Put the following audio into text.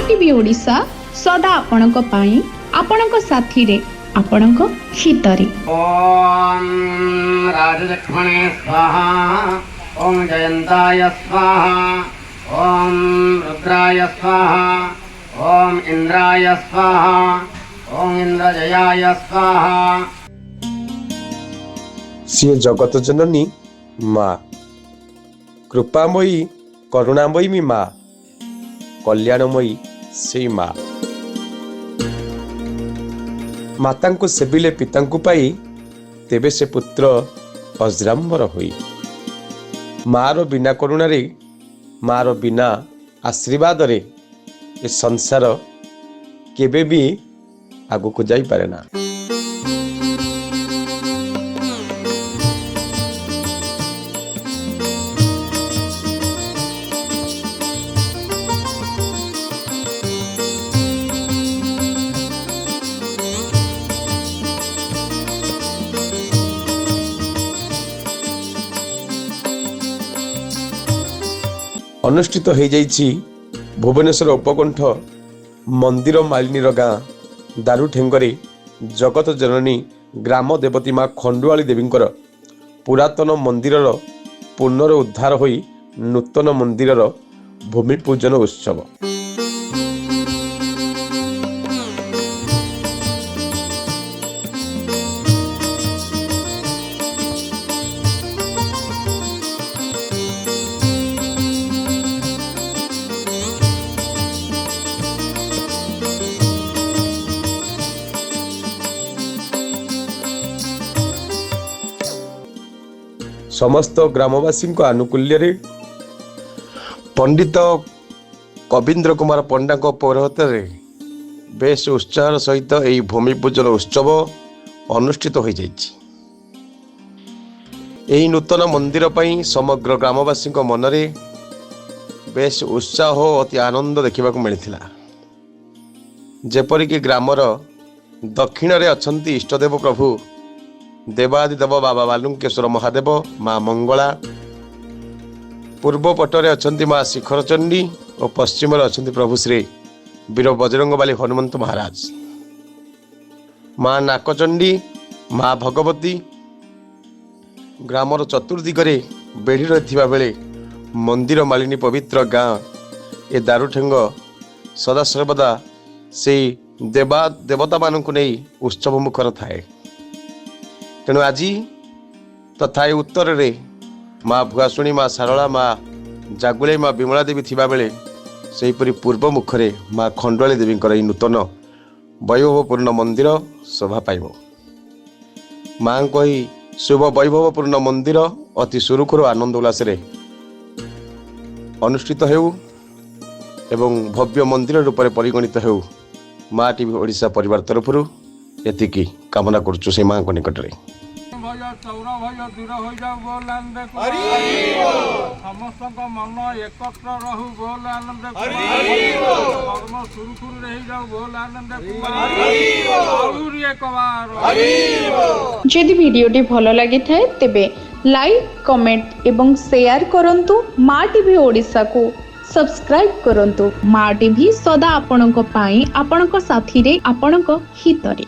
TV Odisha सदा आपणक पाई आपणक साथी रे आपणक हितरे। ओम राजलक्ष्मणे स्वाहा, ओम जयंताय स्वाहा, ओम रुद्राय स्वाहा, ओम इंद्राय स्वाहा, ओम इंद्रजयाय स्वाहा। सी जगत जननी माँ, कृपामयी करुणामयी माँ, कल्याणमयी से माँ। माता को सेविले पिता पाई तेबे से पुत्र अजराम्बर होई। माँ रो बिना करुणारे, माँ रो बिना आशीर्वाद रे ए संसार केबे भी आगु को जाई पारे ना। अनुष्ठित हो जाइछि भुवनेश्वर उपकंठ मंदिर मालिनी गाँ दारुठेंगरे जगत जननी ग्राम देवती माँ खंडुआली देवींकर पुरातन मंदिरर पुनरुद्धार होई नूतन मंदिरर भूमि पूजन उत्सव। समस्त ग्रामवासी आनुकूल्य पंडित कवींद्र कुमार पंडा पौरोहित्य बेश उत्साह सहित यह भूमि पूजन उत्सव अनुष्ठित हो जाइछि। यही नूतन मंदिर पई समग्र ग्रामवासी मनरे बेश उत्साह अति आनंद देखा मिलता। जेपरिक ग्रामर दक्षिण रे अछंती इष्टदेव प्रभु देवादिदेव बाबा बालुंकेश्वर महादेव, माँ मंगला, पूर्व पटरे अछंती माँ शिखर चंडी और पश्चिम अछंती प्रभु श्री वीर बजरंगबाली हनुमंत महाराज। माँ नाकचंडी, माँ भगवती ग्रामर चतुर्दिगरे बेढ़ी रही बेले मंदिर मालिनी पवित्र गाँ ए दारुठेंग सदासर्वदा से देवता मानू नहीं उत्सव मुखर थाए। तेणु आज तथा उत्तर रे माँ भुआशुणी, माँ सारला, माँ जागुले, माँ विमला देवी थिबा बेले सेहीपरि पूर्व मुखरे माँ खंडुआली देवींकर यह नूतन वैभवपूर्ण मंदिर शोभा पाइब। माँ को ही शुभ वैभवपूर्ण मंदिर अति सुरुखुरु आनंद उल्लास अनुष्ठित हेउ एवं भव्य मंदिर रूप में परिगणित हेउ माँ टीवी ओडिशा परिवार तरफ एतिकी कामना करुचु से माँ को निकट में। समस्त मन एकत्र रहू बोल आनंद कर्म सुरखुर रही जाऊ बोल आनंद जदि वीडियोटी भल लगी थाए तेबे लाइक कमेंट एवं शेयर करंतु। माँ टीवी ओडिशा को सब्सक्राइब करंतु। माँ टीवी सदा आपणक पाई आपणक साथी रे आपणक हितरे।